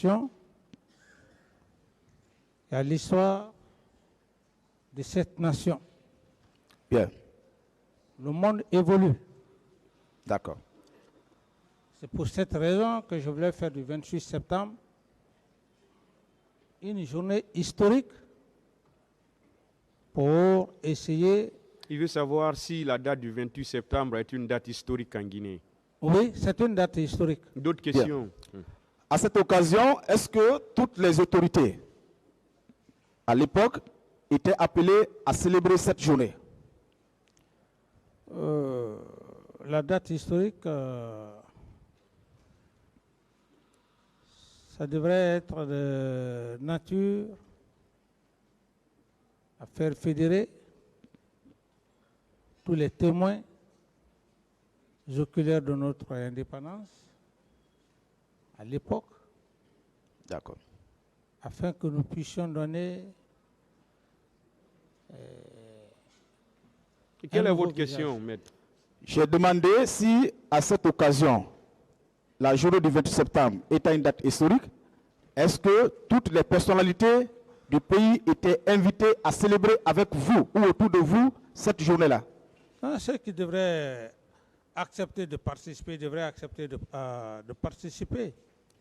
nation et à l'histoire de cette nation. Bien. Le monde évolue. D'accord. C'est pour cette raison que je voulais faire du 28 septembre une journée historique pour essayer... Il veut savoir si la date du 28 septembre est une date historique en Guinée. Oui, c'est une date historique. D'autres questions? À cette occasion, est-ce que toutes les autorités, à l'époque, étaient appelées à célébrer cette journée? La date historique, ça devrait être de nature à faire fédérer tous les témoins oculaires de notre indépendance à l'époque, D'accord. afin que nous puissions donner... Quelle est nouveau votre question, visage. maître? J'ai demandé si, à cette occasion, la journée du 28 septembre était une date historique, est-ce que toutes les personnalités du pays étaient invitées à célébrer avec vous ou autour de vous cette journée-là? Non, ceux qui devraient accepter de participer devraient accepter de participer.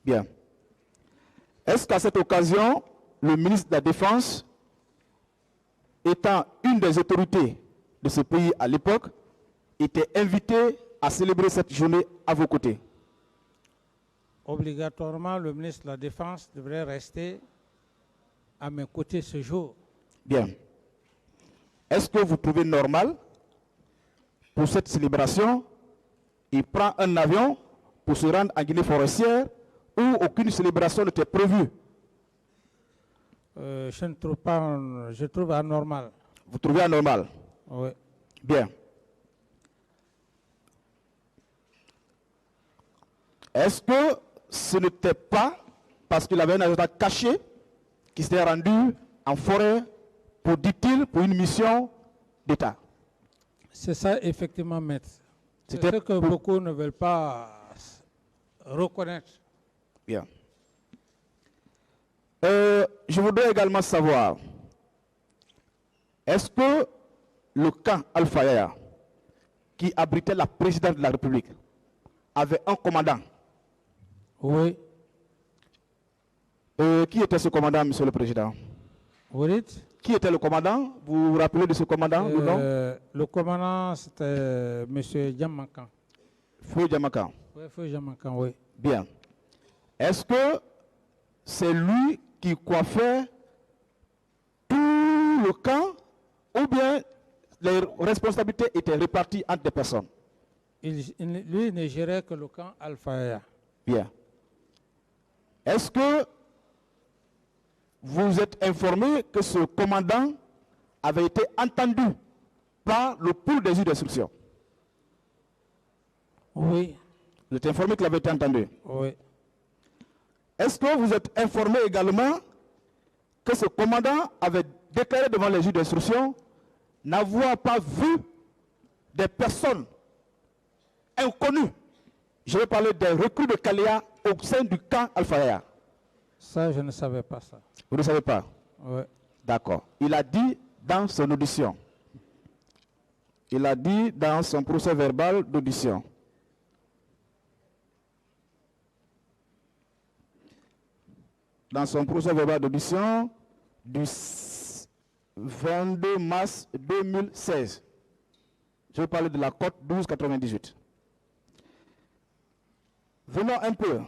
Bien. Est-ce qu'à cette occasion, le ministre de la Défense, étant une des autorités de ce pays à l'époque, était invité à célébrer cette journée à vos côtés? Obligatoirement, le ministre de la Défense devrait rester à mes côtés ce jour. Bien. Est-ce que vous trouvez normal, pour cette célébration, il prend un avion pour se rendre en Guinée forestière où aucune célébration n'était prévue? Je ne trouve pas, je trouve anormal. Vous trouvez anormal? Oui. Bien. Est-ce que ce n'était pas parce qu'il avait un agenda caché qui s'était rendu en forêt pour, dit-il, pour une mission d'État? C'est ça, effectivement, maître. C'est C'était ce que beaucoup ne veulent pas reconnaître. Bien. Je voudrais également savoir, est-ce que le camp Alpha Yaya, qui abritait la présidente de la République, avait un commandant? Oui. Qui était ce commandant, Monsieur le Président? Vous dites? Qui était le commandant? Vous vous rappelez de ce commandant, le nom? Le commandant, c'était M. Djamakan. Feu Djamakan. Oui, Feu Djamakan, oui. Bien. Est-ce que c'est lui qui coiffait tout le camp ou bien les responsabilités étaient réparties entre des personnes? Lui ne gérait que le camp Alpha. Bien. Est-ce que vous êtes informé que ce commandant avait été entendu par le pool des juges d'instruction? Oui. Vous êtes informé qu'il avait été entendu? Oui. Est-ce que vous êtes informé également que ce commandant avait déclaré devant les juges d'instruction n'avoir pas vu des personnes inconnues, je vais parler des recrues de Kaléa au sein du camp Alpha? Ça, je ne savais pas ça. Vous ne savez pas? Oui. D'accord. Il a dit dans son audition, il a dit dans son procès verbal d'audition, du 22 mars 2016. Je vais parler de la cote 1298. Venons un peu.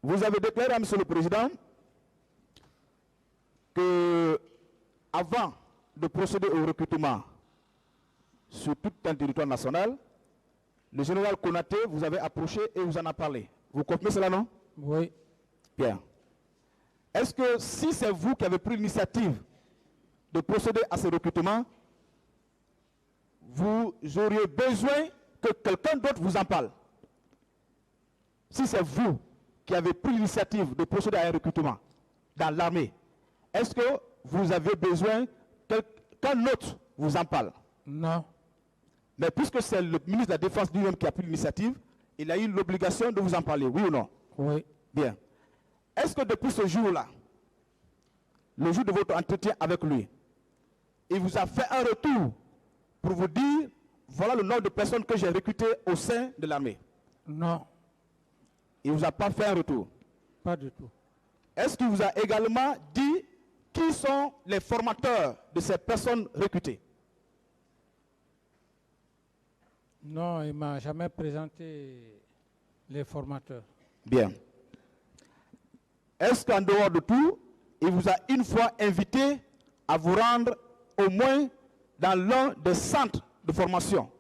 Vous avez déclaré à M. le Président que, avant de procéder au recrutement sur tout un territoire national, le général Konaté vous avait approché et vous en a parlé. Vous comprenez cela, non? Oui. Bien. Est-ce que si c'est vous qui avez pris l'initiative de procéder à ce recrutement, vous auriez besoin que quelqu'un d'autre vous en parle? Si c'est vous qui avez pris l'initiative de procéder à un recrutement dans l'armée, est-ce que vous avez besoin qu'un autre vous en parle? Non. Mais puisque c'est le ministre de la Défense lui-même qui a pris l'initiative, il a eu l'obligation de vous en parler, oui ou non? Oui. Bien. Est-ce que depuis ce jour-là, le jour de votre entretien avec lui, il vous a fait un retour pour vous dire, voilà le nombre de personnes que j'ai recrutées au sein de l'armée? Non, Il ne vous a pas fait un retour. pas du tout. Est-ce qu'il vous a également dit qui sont les formateurs de ces personnes recrutées? Non, il ne m'a jamais présenté les formateurs. Bien. Est-ce qu'en dehors de tout, il vous a une fois invité à vous rendre au moins dans l'un des centres de formation?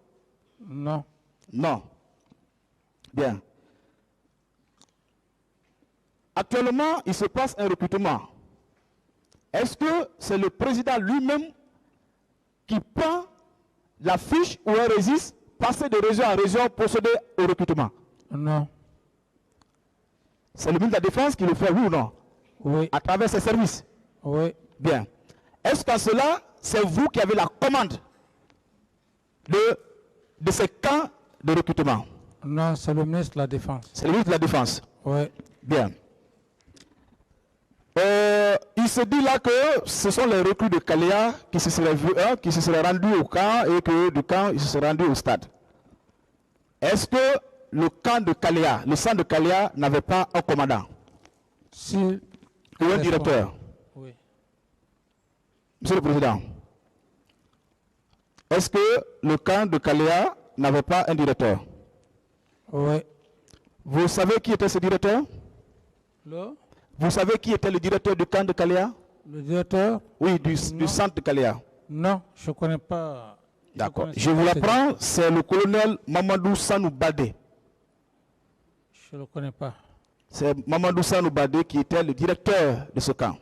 Non, Non. Bien. Actuellement, il se passe un recrutement. Est-ce que c'est le président lui-même qui prend la fiche ou un registre, passer de région en région, procéder au recrutement? non, C'est le ministre de la Défense qui le fait, oui ou non? oui, À travers ses services? oui, Bien. Est-ce qu'en cela, c'est vous qui avez la commande de ces camps de recrutement? non, c'est le ministre de la Défense. C'est le ministre de la Défense. Oui, Bien. Il se dit là que ce sont les recrues de Kalea qui se seraient rendus au camp et que du camp, ils se seraient rendus au stade. Est-ce que le camp de Kalea, le centre de Kalea n'avait pas un commandant si. ou un directeur? Oui, Monsieur le Président, est-ce que le camp de Kalea n'avait pas un directeur? oui. Vous savez qui était ce directeur? Vous savez qui était le directeur du camp de Kalea? Le directeur? Oui, du centre de Kalea. Non, je ne connais pas. D'accord. Je vous l'apprends, c'est le colonel Mamadou Sanou Badé. Je ne le connais pas. C'est Mamadou Sanou Badé qui était le directeur de ce camp.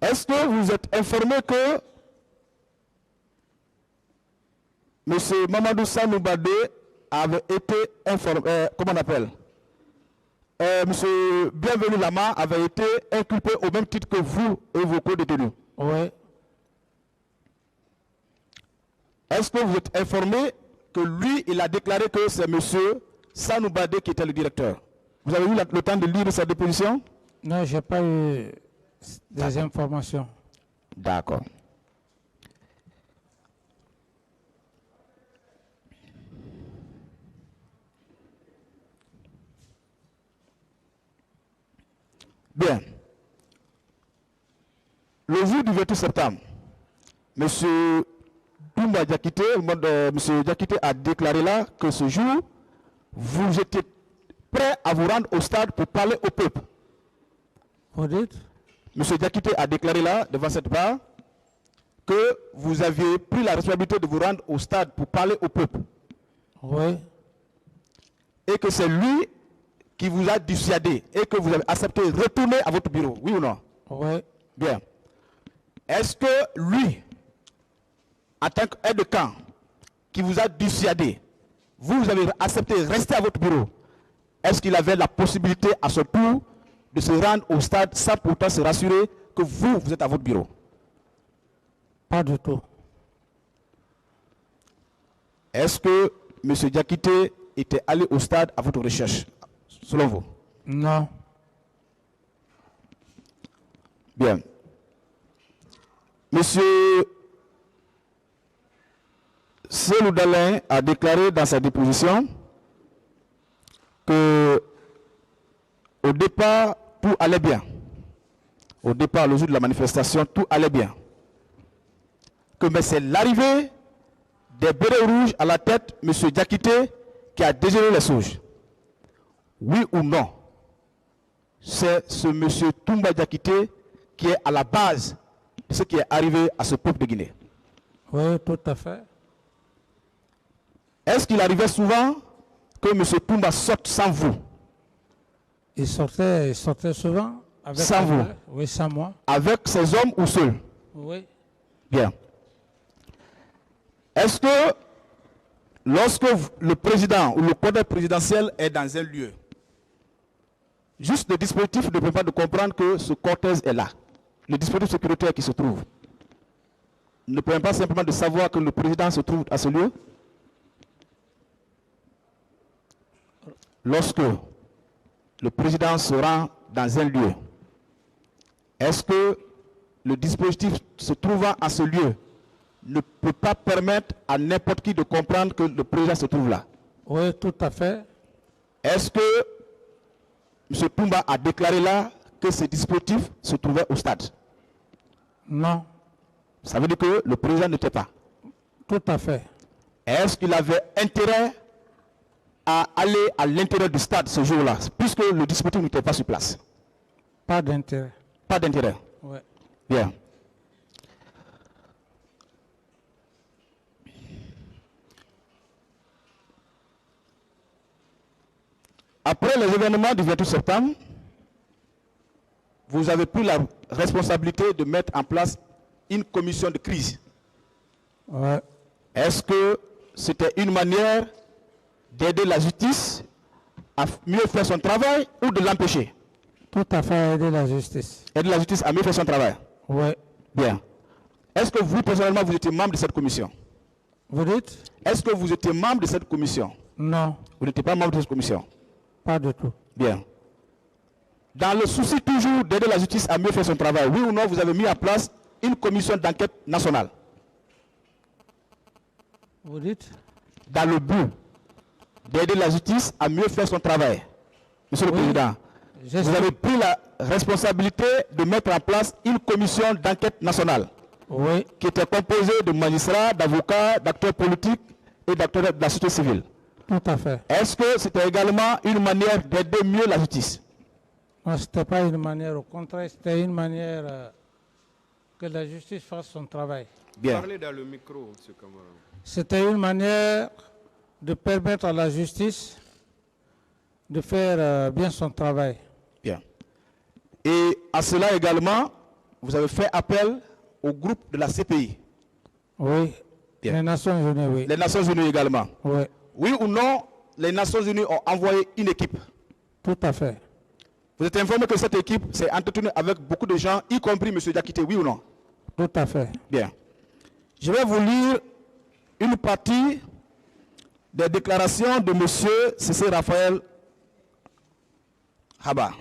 Est-ce que vous êtes informé que M. Mamadou Sanou Badé avait été informé, comment on appelle? M. Bienvenu Lama avait été inculpé au même titre que vous et vos co-détenus. Oui, Est-ce que vous êtes informé que lui, il a déclaré que c'est M. Sanou Badé qui était le directeur? Vous avez eu le temps de lire sa déposition? non, je n'ai pas eu des informations. D'accord. Bien. Le jour du 28 septembre, M. Toumba Diakité, M. Diakité a déclaré là que ce jour, vous étiez prêt à vous rendre au stade pour parler au peuple. Vous dites? M. Diakité a déclaré là, devant cette barre, que vous aviez pris la responsabilité de vous rendre au stade pour parler au peuple. Oui, Et que c'est lui qui vous a dissuadé et que vous avez accepté de retourner à votre bureau. Oui ou non? oui, Bien. Est-ce que lui, en tant qu'aide de camp, qui vous a dissuadé, vous avez accepté de rester à votre bureau, est-ce qu'il avait la possibilité à ce tour de se rendre au stade sans pourtant se rassurer que vous êtes à votre bureau? pas du tout. Est-ce que M. Diakité était allé au stade à votre recherche, selon vous? Non, Bien. Monsieur Selou Dalin a déclaré dans sa déposition que au départ, tout allait bien. Au départ, le jour de la manifestation, tout allait bien. Mais c'est l'arrivée des bérets rouges à la tête, M. Diakité, qui a dégénéré les sauges. Oui ou non? C'est ce M. Toumba Diakité qui est à la base de ce qui est arrivé à ce peuple de Guinée. oui, tout à fait. Est-ce qu'il arrivait souvent que M. Toumba sorte sans vous? Il sortait souvent avec Sans vous? Oui, sans moi. Avec ses hommes ou seul? Oui, Bien. Est-ce que lorsque le président ou le coordinateur présidentiel est dans un lieu, juste le dispositif ne permet pas de comprendre que ce cortège est là. Le dispositif sécuritaire qui se trouve ne permet pas simplement de savoir que le président se trouve à ce lieu. Lorsque le président se rend dans un lieu, est-ce que le dispositif se trouvant à ce lieu ne peut pas permettre à n'importe qui de comprendre que le président se trouve là? Oui, tout à fait. Est-ce que M. Toumba a déclaré là que ce dispositif se trouvait au stade? Non, Ça veut dire que le président n'était pas. tout à fait. Est-ce qu'il avait intérêt à aller à l'intérieur du stade ce jour-là, puisque le dispositif n'était pas sur place? Pas d'intérêt. Pas d'intérêt. Ouais. Bien. Après les événements du 28 septembre, vous avez pris la responsabilité de mettre en place une commission de crise. Ouais. Est-ce que c'était une manière d'aider la justice à mieux faire son travail ou de l'empêcher? Tout à fait aider la justice. Aider la justice à mieux faire son travail. Oui. Bien. Est-ce que vous, personnellement, vous étiez membre de cette commission? Vous dites? Est-ce que vous étiez membre de cette commission? Non, Vous n'étiez pas membre de cette commission? pas du tout. Bien. Dans le souci toujours d'aider la justice à mieux faire son travail, oui ou non, vous avez mis en place une commission d'enquête nationale? Vous dites? Dans le but d'aider la justice à mieux faire son travail. Monsieur le Oui. Président, Je vous sais. avez pris la responsabilité de mettre en place une commission d'enquête nationale Oui, qui était composée de magistrats, d'avocats, d'acteurs politiques et d'acteurs de la société civile. tout à fait. Est-ce que c'était également une manière d'aider mieux la justice? Non, ce n'était pas une manière, au contraire, c'était une manière que la justice fasse son travail. Bien. Parlez dans le micro, M. Camara. C'était une manière de permettre à la justice de faire bien son travail. Bien. Et à cela également, vous avez fait appel au groupe de la CPI, Oui, Bien. les Nations Unies, oui. les Nations Unies également. Oui, Oui ou non, les Nations Unies ont envoyé une équipe. tout à fait. Vous êtes informé que cette équipe s'est entretenue avec beaucoup de gens, y compris M. Diakité, oui ou non? Tout à fait. Bien. Je vais vous lire une partie des déclarations de M. Cissé Raphaël Haba.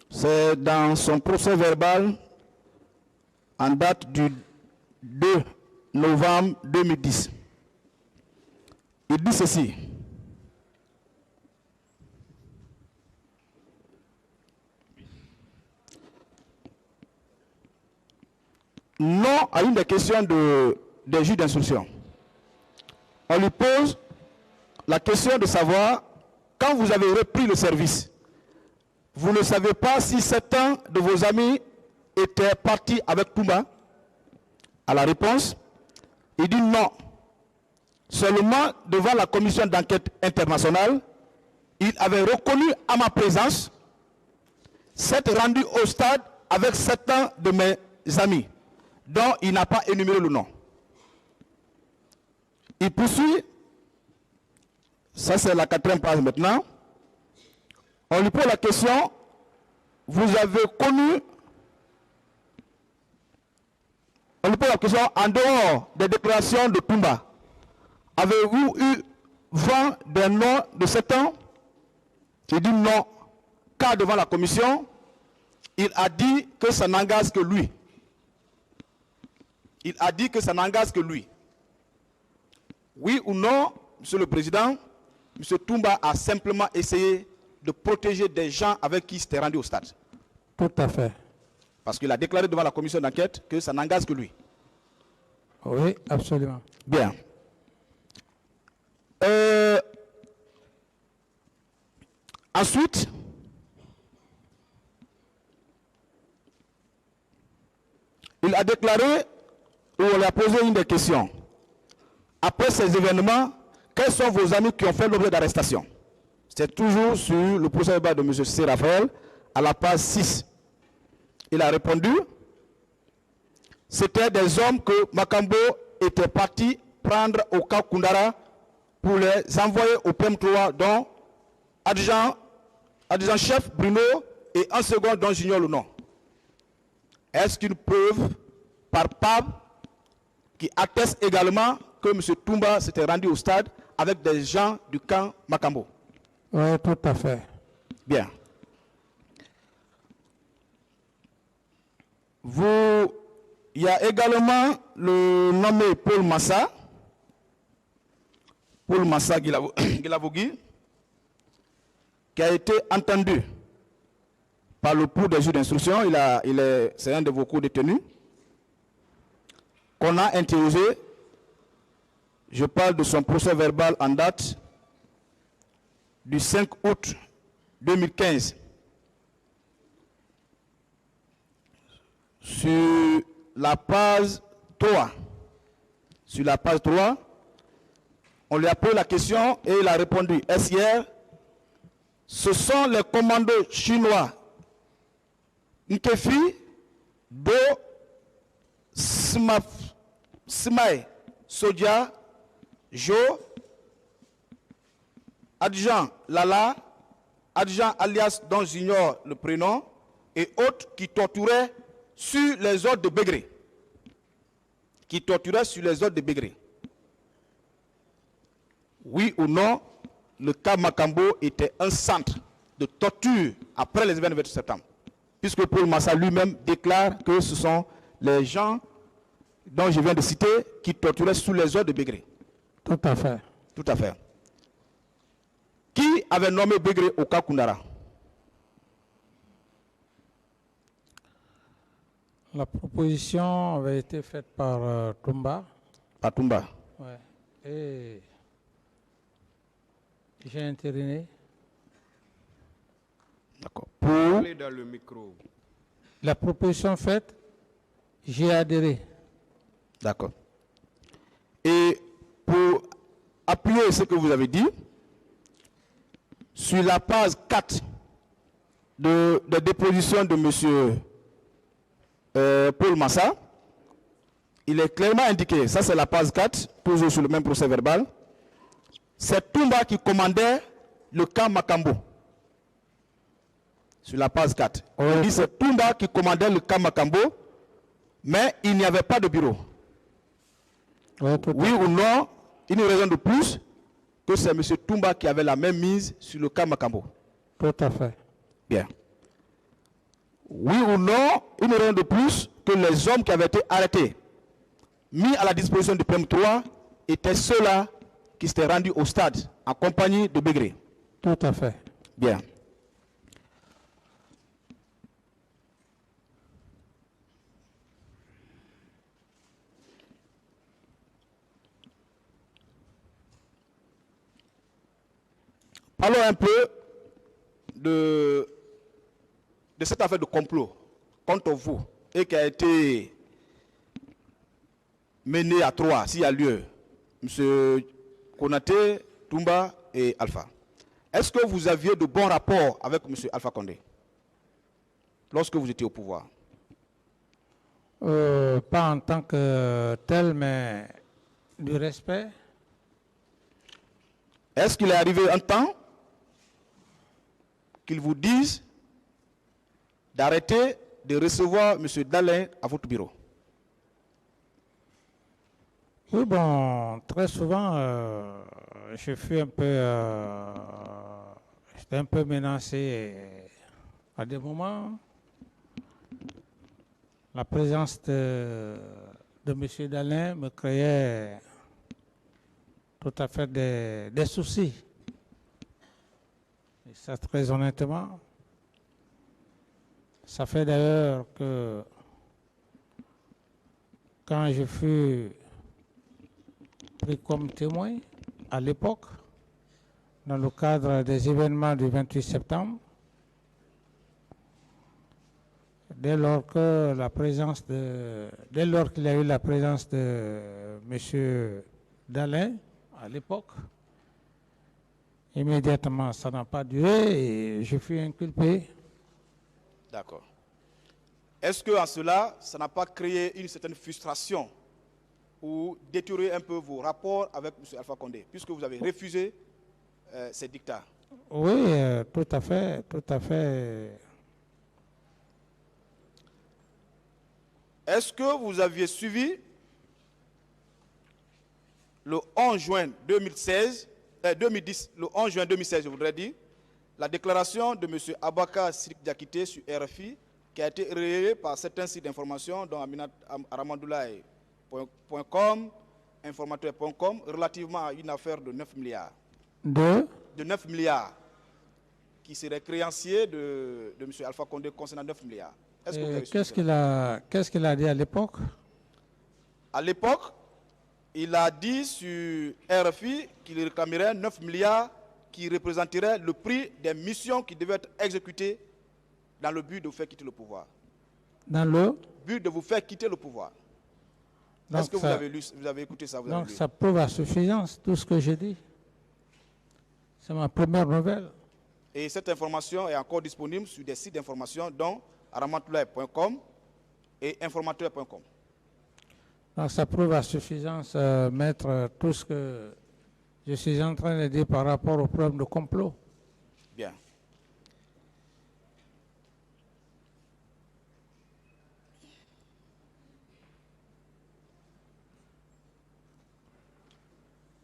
C'est dans son procès verbal en date du 2 novembre 2010. Il dit ceci. Non à une des questions des juges d'instruction. On lui pose la question de savoir, quand vous avez repris le service, vous ne savez pas si certains de vos amis étaient partis avec Toumba? À la réponse, il dit non. Seulement devant la commission d'enquête internationale, il avait reconnu à ma présence s'être rendu au stade avec certains de mes amis, dont il n'a pas énuméré le nom. Il poursuit, ça c'est la 4e page maintenant. On lui pose la question, vous avez connu, on lui pose la question, en dehors des déclarations de Toumba, avez-vous eu vent des noms de certains? Il dit non, car devant la commission, il a dit que ça n'engage que lui. Il a dit que ça n'engage que lui. Oui ou non, Monsieur le Président, M. Toumba a simplement essayé de protéger des gens avec qui il s'était rendu au stade. Tout à fait. Parce qu'il a déclaré devant la commission d'enquête que ça n'engage que lui. Oui, absolument. Bien. Ensuite, il a déclaré, ou on lui a posé une des questions. Après ces événements, quels sont vos amis qui ont fait l'objet d'arrestation? C'est toujours sur le procès verbal de M. Cissé Raphaël, à la page 6. Il a répondu, c'était des hommes que Makambo était parti prendre au camp Koundara pour les envoyer au PM3, dont adjudant-chef Bruno et en second dont j'ignore le nom. Est-ce qu'une preuve palpable qui atteste également que M. Toumba s'était rendu au stade avec des gens du camp Makambo? Oui, tout à fait. Bien. Il y a également le nommé Paul Massa Guilavogui, qui a été entendu par le cours des juges d'instruction. C'est un de vos co-détenus qu'on a interrogé. Je parle de son procès verbal en date du 5 août 2015. Sur la page 3, on lui a posé la question et il a répondu: SIR, ce sont les commandos chinois Nkefi, Do, Smaï, Sodia, Jo, Adjan Lala, Adjan alias dont j'ignore le prénom, et autres qui torturaient sur les ordres de Bégré. Oui ou non, le cas Makambo était un centre de torture après les événements du 28 septembre. Puisque Paul Massa lui-même déclare que ce sont les gens dont je viens de citer qui torturaient sous les ordres de Bégré. Tout à fait. Tout à fait. Qui avait nommé Bégré au cas Koundara? La proposition avait été faite par Toumba. Par Toumba. Ouais. Et j'ai intériné. D'accord. Parlez dans le micro. La proposition faite, j'ai adhéré. D'accord. Et pour appuyer ce que vous avez dit, sur la page 4 de déposition de M. Paul Massa, il est clairement indiqué, ça c'est la page 4, toujours sur le même procès verbal, c'est Toumba qui commandait le camp Makambo. Sur la page 4. On dit c'est Toumba qui commandait le camp Makambo, mais il n'y avait pas de bureau. Oui ou non, une raison de plus que c'est M. Toumba qui avait la même mise sur le camp Makambo. Tout à fait. Bien. Oui ou non, une raison de plus que les hommes qui avaient été arrêtés, mis à la disposition du PM3, étaient ceux-là qui s'étaient rendus au stade en compagnie de Bégré. Tout à fait. Bien. Parlons un peu de cette affaire de complot contre vous et qui a été menée à trois, s'il y a lieu, M. Konaté, Toumba et Alpha. Est-ce que vous aviez de bons rapports avec M. Alpha Condé lorsque vous étiez au pouvoir? Pas en tant que tel, mais du respect. Est-ce qu'il est arrivé un temps qu'ils vous disent d'arrêter de recevoir M. Dalin à votre bureau? Oui, bon, très souvent, je fus j'étais un peu menacé à des moments. La présence de M. Dalin me créait tout à fait des soucis. Et ça, très honnêtement, ça fait d'ailleurs que quand je fus pris comme témoin à l'époque, dans le cadre des événements du 28 septembre, dès lors qu'il y a eu la présence de M. Dalin à l'époque, immédiatement ça n'a pas duré et je fus inculpé. D'accord. Est-ce que en cela, ça n'a pas créé une certaine frustration ou détériorer un peu vos rapports avec M. Alpha Condé, puisque vous avez refusé ces dictats. Oui, tout à fait, tout à fait. Est-ce que vous aviez suivi le 11 juin 2010, le 11 juin 2016, je voudrais dire, la déclaration de M. Abaka Sidiki Diakité sur RFI, qui a été relayée par certains sites d'information, dont Aramandoulaye.com, informateur.com, relativement à une affaire de 9 milliards. De 9 milliards, qui serait créancier de M. Alpha Condé concernant 9 milliards. Qu'est-ce qu'il a dit à l'époque? À l'époque, il a dit sur RFI qu'il réclamerait 9 milliards qui représenterait le prix des missions qui devaient être exécutées dans le but de vous faire quitter le pouvoir. Dans le but de vous faire quitter le pouvoir. Est-ce que vous avez lu, vous avez écouté ça? Donc ça prouve à suffisance tout ce que j'ai dit. C'est ma première nouvelle. Et cette information est encore disponible sur des sites d'information dont aramandoulaye.com et informateur.com. Donc ça prouve à suffisance, maître, tout ce que je suis en train de dire par rapport au problème de complot. Bien.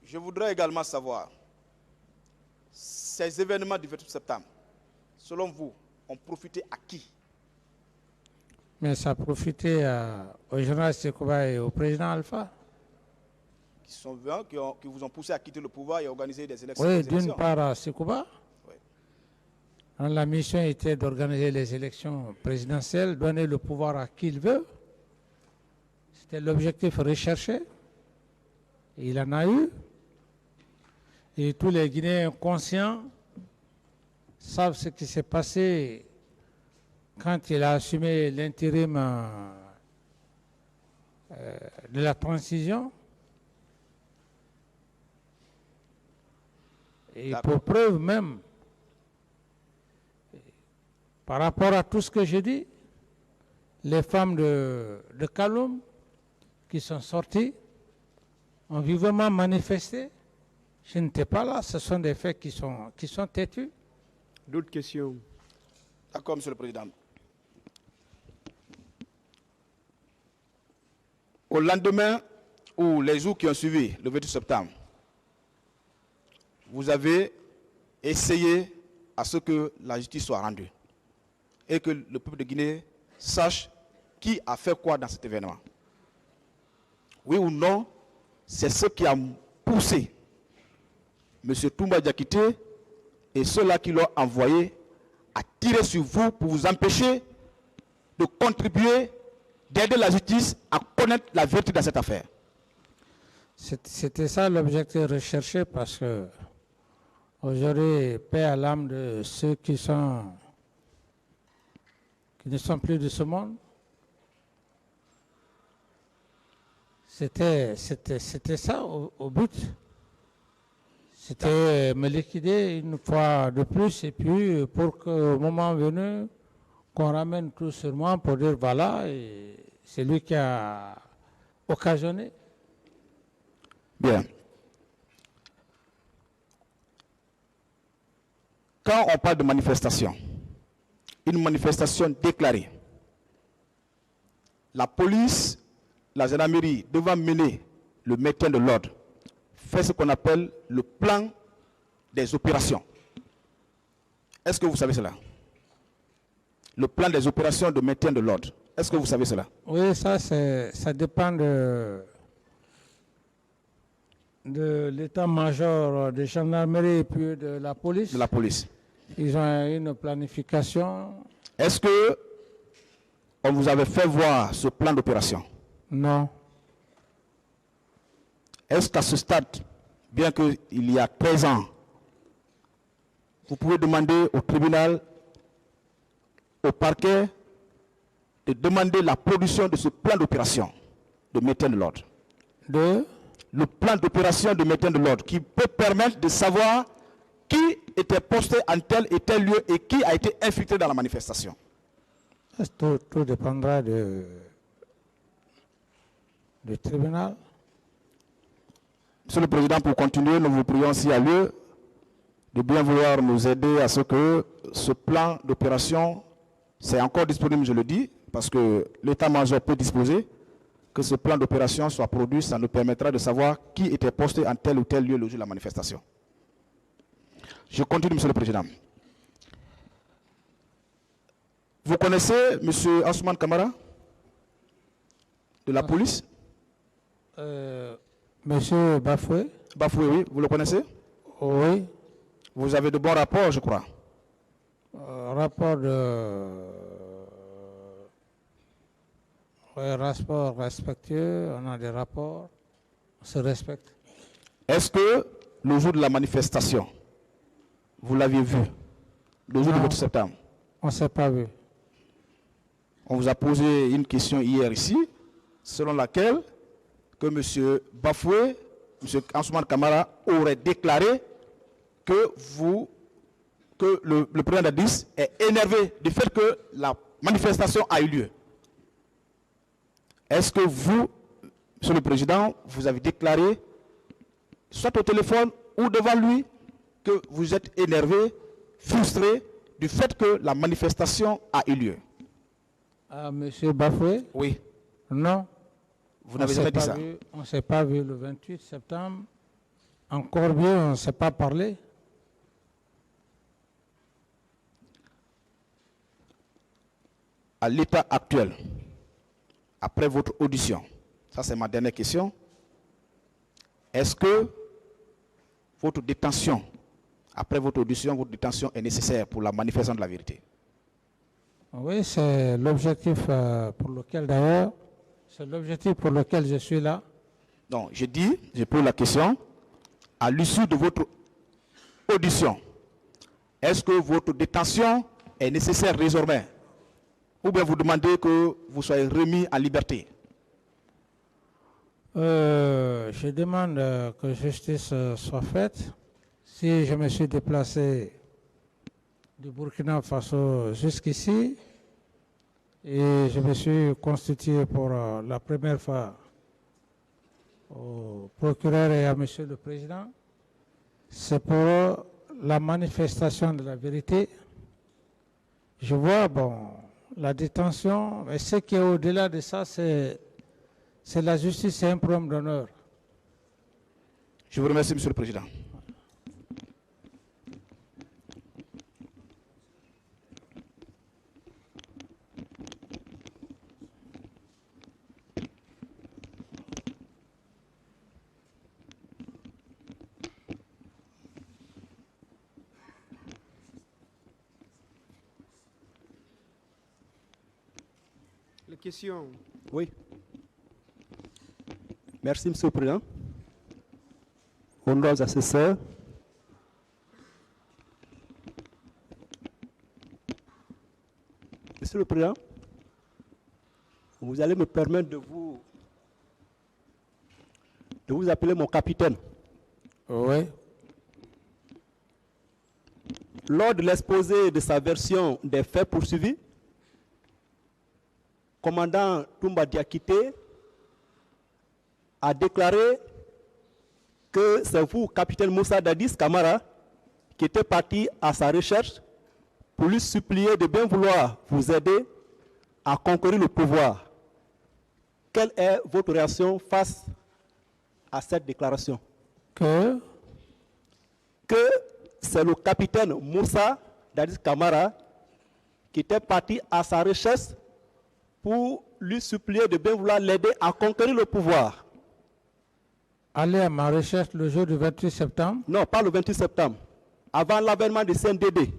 Je voudrais également savoir, ces événements du 28 septembre, selon vous, ont profité à qui? Mais ça a profité au général Sekouba et au président Alpha. Qui sont venus, qui vous ont poussé à quitter le pouvoir et à organiser des élections. Oui, d'une part à Sekouba. Oui. La mission était d'organiser les élections présidentielles, donner le pouvoir à qui il veut. C'était l'objectif recherché. Et il en a eu. Et tous les Guinéens conscients savent ce qui s'est passé quand il a assumé l'intérim de la transition. Et pour preuve même, par rapport à tout ce que j'ai dit, les femmes de Kaloum qui sont sorties ont vivement manifesté. Je n'étais pas là, ce sont des faits qui sont têtus. D'autres questions? D'accord, Monsieur le Président. Au lendemain ou les jours qui ont suivi le 28 septembre, vous avez essayé à ce que la justice soit rendue et que le peuple de Guinée sache qui a fait quoi dans cet événement. Oui ou non, c'est ce qui a poussé M. Toumba Diakité et ceux-là qui l'ont envoyé à tirer sur vous pour vous empêcher de contribuer, d'aider la justice à connaître la vérité dans cette affaire. C'était ça l'objectif recherché, parce que aujourd'hui, paix à l'âme de ceux qui ne sont plus de ce monde. C'était ça au but. C'était me liquider une fois de plus, et puis pour qu'au moment venu, qu'on ramène tout sur moi pour dire voilà, c'est lui qui a occasionné. Bien. Quand on parle de manifestation, une manifestation déclarée, la police, la gendarmerie devant mener le maintien de l'ordre, fait ce qu'on appelle le plan des opérations. Est-ce que vous savez cela? Le plan des opérations de maintien de l'ordre. Est-ce que vous savez cela? Oui, ça dépend de l'état-major de gendarmerie et puis de la police. De la police. Ils ont une planification. Est-ce que on vous avait fait voir ce plan d'opération? Non. Est-ce qu'à ce stade, bien qu'il y a 13 ans, vous pouvez demander au tribunal, au parquet, de demander la production de ce plan d'opération de maintien de l'ordre? Le plan d'opération de maintien de l'ordre qui peut permettre de savoir qui était posté en tel et tel lieu et qui a été infiltré dans la manifestation. Tout dépendra du tribunal. Monsieur le Président, pour continuer, nous vous prions s'il y a lieu de bien vouloir nous aider à ce que ce plan d'opération, c'est encore disponible, je le dis, parce que l'état-major peut disposer, que ce plan d'opération soit produit, ça nous permettra de savoir qui était posté en tel ou tel lieu le jour de la manifestation. Je continue, Monsieur le Président. Vous connaissez M. Ansoumane Kamara de la police? Monsieur Bafoué? Bafoué, oui, vous le connaissez? Oui. Vous avez de bons rapports, je crois. Rapport rapport respectueux, on a des rapports, on se respecte. Est-ce que le jour de la manifestation, vous l'aviez vu, le jour du 28 septembre? On ne s'est pas vu. On vous a posé une question hier ici, selon laquelle que M. Bafoué, M. Ansoumane Kamara aurait déclaré que le président d'Addis est énervé du fait que la manifestation a eu lieu. Est-ce que vous, Monsieur le Président, vous avez déclaré, soit au téléphone ou devant lui, que vous êtes énervé, frustré du fait que la manifestation a eu lieu? Monsieur Bafoué? Oui. Non. Vous n'avez jamais dit ça? On ne s'est pas vu le 28 septembre. Encore mieux, on ne s'est pas parlé. À l'état actuel, après votre audition, ça c'est ma dernière question, est-ce que votre détention, après votre audition, votre détention est nécessaire pour la manifestation de la vérité? Oui, c'est l'objectif pour lequel d'ailleurs, c'est l'objectif pour lequel je suis là. Donc, je pose la question, à l'issue de votre audition, est-ce que votre détention est nécessaire désormais? Ou bien vous demandez que vous soyez remis en liberté? Je demande que justice soit faite. Si je me suis déplacé du Burkina Faso jusqu'ici et je me suis constitué pour la première fois au procureur et à Monsieur le Président, c'est pour la manifestation de la vérité. Je vois, la détention, mais ce qui est au-delà de ça, c'est la justice, c'est un problème d'honneur. Je vous remercie, Monsieur le Président. Les questions. Oui. Merci, Monsieur le Président. Honorables assesseurs, Monsieur le Président, vous allez me permettre de vous appeler mon capitaine. Oui. Lors de l'exposé de sa version des faits poursuivis, commandant Toumba Diakité a déclaré que c'est vous, capitaine Moussa Dadis Kamara, qui était parti à sa recherche pour lui supplier de bien vouloir vous aider à conquérir le pouvoir. Quelle est votre réaction face à cette déclaration? Que c'est le capitaine Moussa Dadis Kamara qui était parti à sa recherche pour lui supplier de bien vouloir l'aider à conquérir le pouvoir. Aller à ma recherche le jour du 28 septembre? Non, pas le 28 septembre, avant l'avènement du CNDD.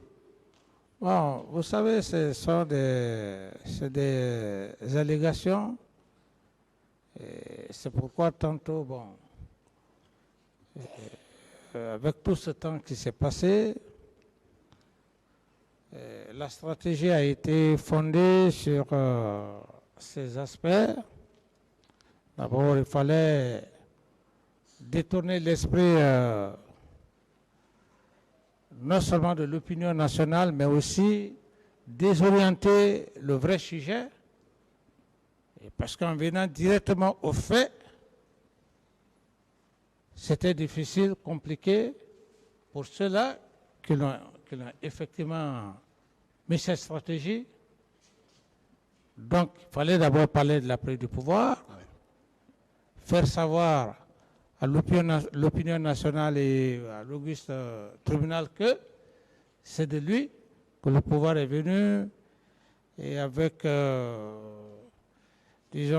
Bon, vous savez, ce sont des allégations. C'est pourquoi tantôt, avec tout ce temps qui s'est passé, la stratégie a été fondée sur ces aspects. D'abord, il fallait détourner l'esprit non seulement de l'opinion nationale, mais aussi désorienter le vrai sujet. Et parce qu'en venant directement au fait, c'était difficile, compliqué pour ceux-là qui l'ont effectivement mis cette stratégie. Donc, il fallait d'abord parler de la prise du pouvoir, faire savoir à l'opinion nationale et à l'auguste tribunal que c'est de lui que le pouvoir est venu et avec, disons,